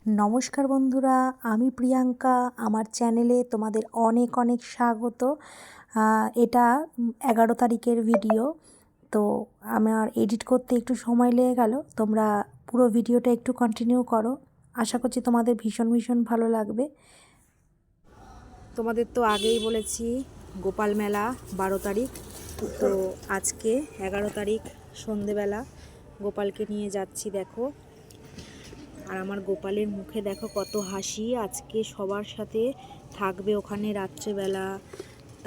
নমস্কার বন্ধুরা, আমি প্রিয়াঙ্কা। আমার চ্যানেলে তোমাদের অনেক অনেক স্বাগত। এটা 11 তারিখের ভিডিও। তো আমার এডিট করতে একটু সময় লেগে গেল। তোমরা পুরো ভিডিওটা একটু কন্টিনিউ করো, আশা করছি তোমাদের ভীষণ ভীষণ ভালো লাগবে। তোমাদের তো আগেই বলেছি গোপাল মেলা 12 তারিখ, তো আজকে 11 তারিখ সন্ধেবেলা গোপালকে নিয়ে যাচ্ছি। দেখো, আর আমার গোপালের মুখে দেখো কত হাসি। আজকে সবার সাথে থাকবে ওখানে রাত্রেবেলা,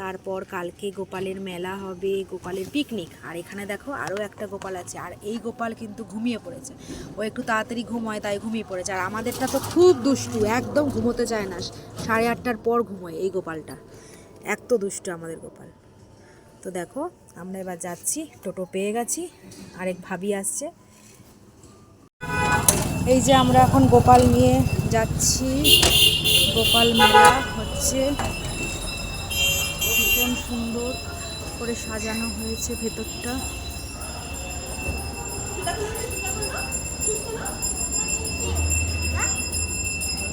তারপর কালকে গোপালের মেলা হবে, গোপালের পিকনিক। আর এখানে দেখো আরও একটা গোপাল আছে, আর এই গোপাল কিন্তু ঘুমিয়ে পড়েছে। ও একটু তাড়াতাড়ি ঘুমোয়, তাই ঘুমিয়ে পড়েছে। আর আমাদেরটা তো খুব দুষ্টু, একদম ঘুমোতে চায় না, 8:30টার পর ঘুমোয় এই গোপালটা। এত দুষ্টু আমাদের গোপাল। তো দেখো আমরা এবার যাচ্ছি, টোটো পেয়ে গেছি, আরেক ভাবি আসছে। এই যে আমরা এখন গোপাল নিয়ে যাচ্ছি। গোপাল মেলা হচ্ছে, ভীষণ সুন্দর করে সাজানো হয়েছে ভেতরটা।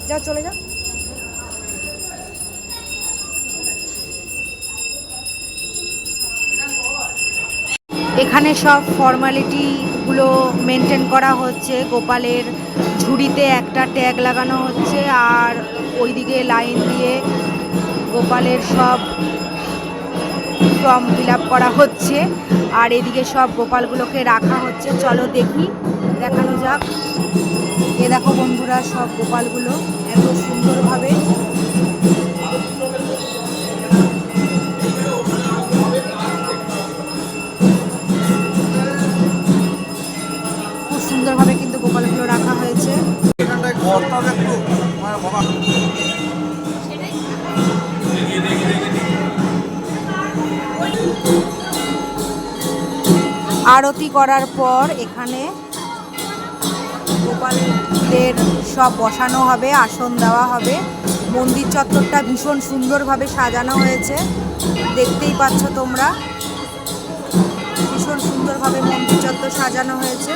যাও, চলে যাও। এখানে সব ফর্মালিটিগুলো মেনটেন করা হচ্ছে। গোপালের ঝুড়িতে একটা ট্যাগ লাগানো হচ্ছে, আর ওইদিকে লাইন দিয়ে গোপালের সব ফর্ম ফিল আপ করা হচ্ছে, আর এদিকে সব গোপালগুলোকে রাখা হচ্ছে। চলো দেখি, দেখানো যাক। এ দেখো বন্ধুরা, সব গোপালগুলো এত সুন্দরভাবে খুব সুন্দরভাবে কিন্তু গোপালগুলো রাখা হয়েছে। আরতি করার পর এখানে গোপালদের সব বসানো হবে, আসন দেওয়া হবে। মন্দির চত্বরটা ভীষণ সুন্দরভাবে সাজানো হয়েছে, দেখতেই পাচ্ছ তোমরা। ভীষণ সুন্দরভাবে মন্দির চত্বর সাজানো হয়েছে।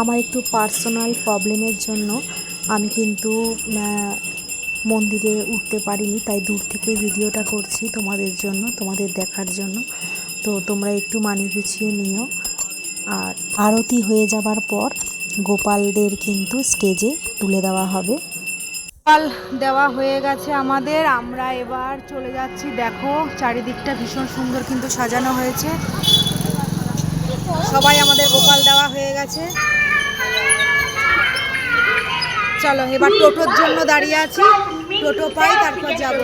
আমার একটু পার্সোনাল প্রবলেমের জন্য আমি কিন্তু মন্দিরে উঠতে পারিনি, তাই দূর থেকে ভিডিওটা করছি তোমাদের জন্য, তোমাদের দেখার জন্য। তো তোমরা একটু মানিয়ে গুছিয়ে নিও। আর আরতি হয়ে যাবার পর গোপালদের কিন্তু স্টেজে তুলে দেওয়া হবে। গোপাল দেওয়া হয়ে গেছে আমাদের, আমরা এবার চলে যাচ্ছি। দেখো চারিদিকটা ভীষণ সুন্দর কিন্তু সাজানো হয়েছে। সবাই আমাদের গোপাল দেওয়া হয়ে গেছে। চলো এবার টোটোর জন্য দাঁড়িয়ে আছি, টোটো পাই তারপর যাব।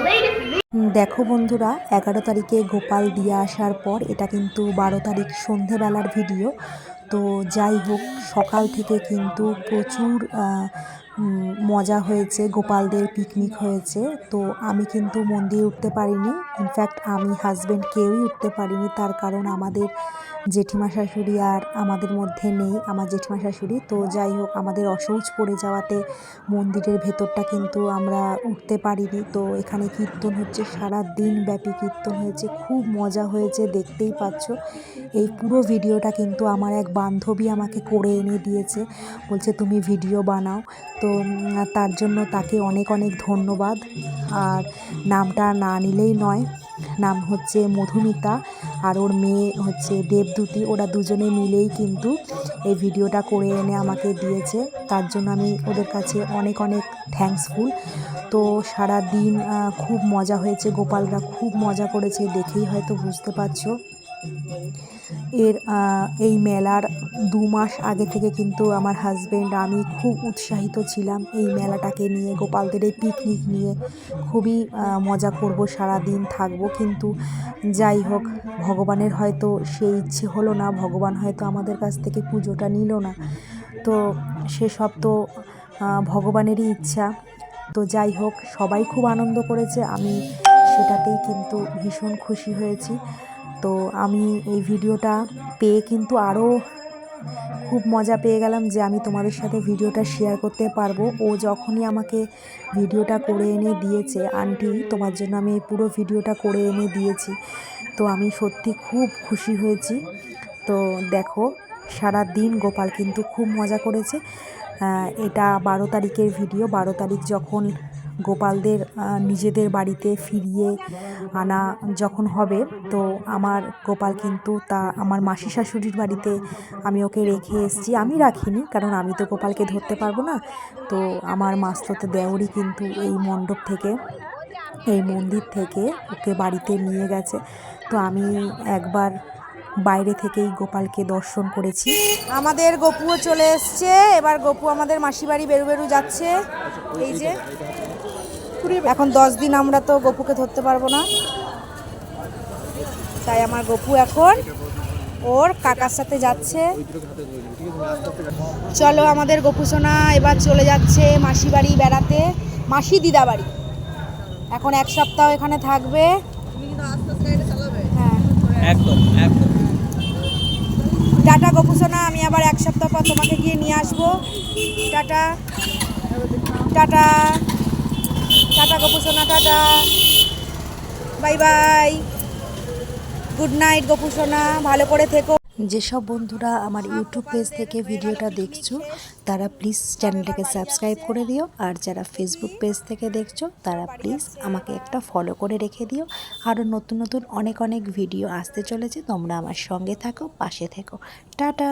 দেখো বন্ধুরা, 11 তারিখে গোপাল দিয়ে আসার পর এটা কিন্তু 12 তারিখ সন্ধেবেলার ভিডিও। তো যাই হোক, সকাল থেকে কিন্তু প্রচুর মজা হয়েছে, গোপালদের পিকনিক হয়েছে। তো আমি কিন্তু মন্দিরে উঠতে পারিনি, ইনফ্যাক্ট আমি হাজব্যান্ড কেউই উঠতে পারিনি। তার কারণ আমাদের জেঠিমা শাশুড়ি আর আমাদের মধ্যে নেই, আমার জেঠিমা শাশুড়ি। তো যাই হোক, আমাদের অশৌচ পড়ে যাওয়াতে মন্দিরের ভেতরটা কিন্তু আমরা উঠতে পারিনি। তো এখানে কীর্তন হচ্ছে, সারা দিন ব্যাপী কীর্তন হয়েছে, খুব মজা হয়েছে, দেখতেই পাচ্ছ। এই পুরো ভিডিওটা কিন্তু আমার এক বান্ধবী আমাকে করে এনে দিয়েছে, বলছে তুমি ভিডিও বানাও। তো তার জন্য তাকে অনেক অনেক ধন্যবাদ। আর নামটা না নিলেই নয়, নাম হচ্ছে মধুমিতা, আর ওর মেয়ে হচ্ছে দেবদূতি। ওরা দুজনে মিলেই কিন্তু এই ভিডিওটা করে এনে আমাকে দিয়েছে, তার জন্য আমি ওদের কাছে অনেক অনেক থ্যাঙ্কসফুল। তো সারা দিন খুব মজা হয়েছে, গোপালরা খুব মজা করেছে, দেখেই হয়তো বুঝতে পারছো। এই মেলার 2 মাস আগে থেকে কিন্তু আমার হাজব্যান্ড, আমি খুব উৎসাহিত ছিলাম এই মেলাটাকে নিয়ে, গোপালদের এই পিকনিক নিয়ে। খুবই মজা করব, সারা দিন থাকবো। কিন্তু যাই হোক, ভগবানের হয়তো সেই ইচ্ছে হলো না, ভগবান হয়তো আমাদের কাছ থেকে পুজোটা নিল না। তো সেসব তো ভগবানেরই ইচ্ছা। তো যাই হোক, সবাই খুব আনন্দ করেছে, আমি সেটাতেই কিন্তু ভীষণ খুশি হয়েছি। তো আমি এই ভিডিওটা পেয়ে কিন্তু আরও খুব মজা পেয়ে গেলাম যে আমি তোমাদের সাথে ভিডিওটা শেয়ার করতে পারবো। ও যখনই আমাকে ভিডিওটা করে এনে দিয়েছে, আন্টি তোমার জন্য আমি এই পুরো ভিডিওটা করে এনে দিয়েছি, তো আমি সত্যি খুব খুশি হয়েছি। তো দেখো সারা দিন গোপাল কিন্তু খুব মজা করেছে। এটা 12 তারিখের ভিডিও। 12 তারিখ যখন গোপালদের নিজেদের বাড়িতে ফিরিয়ে আনা যখন হবে, তো আমার গোপাল কিন্তু আমার মাসি শাশুড়ির বাড়িতে আমি ওকে রেখে এসেছি। আমি রাখিনি, কারণ আমি তো গোপালকে ধরতে পারবো না। তো আমার মাস্ততো দেওরই কিন্তু এই মণ্ডপ থেকে, এই মন্দির থেকে ওকে বাড়িতে নিয়ে গেছে। তো আমি একবার বাইরে থেকেই গোপালকে দর্শন করেছি। আমাদের গপুও চলে এসছে। এবার গপু আমাদের মাসি বাড়ি বেরু বেরু যাচ্ছে। এই যে এখন 10 দিন আমরা তো গপুকে ধরতে পারবো না, তাই আমার গপু এখন ওর কাকার সাথে যাচ্ছে। চলো আমাদের গপু সোনা এবার চলে যাচ্ছে মাসি বাড়ি বেড়াতে, মাসি দিদা বাড়ি। এখন 1 সপ্তাহ এখানে থাকবে। হ্যাঁ একদম একদম। টাটা গপু সোনা, আমি আবার 1 সপ্তাহ পর তোমাকে গিয়ে নিয়ে আসবো। টাটা টাটা টাটা গপু সোনা, tata, bye bye, good night Gopu সোনা, ভালো করে থেকো। যেসব বন্ধুরা আমার ইউটিউব পেজ থেকে ভিডিওটা দেখছো তারা প্লিজ চ্যানেলটাকে সাবস্ক্রাইব করে দিও, আর যারা ফেসবুক পেজ থেকে দেখছো তারা প্লিজ আমাকে একটা ফলো করে রেখে দিও। আরও নতুন নতুন অনেক অনেক ভিডিও আসতে চলেছে, তোমরা আমার সঙ্গে থাকো, পাশে থেকো। টাটা।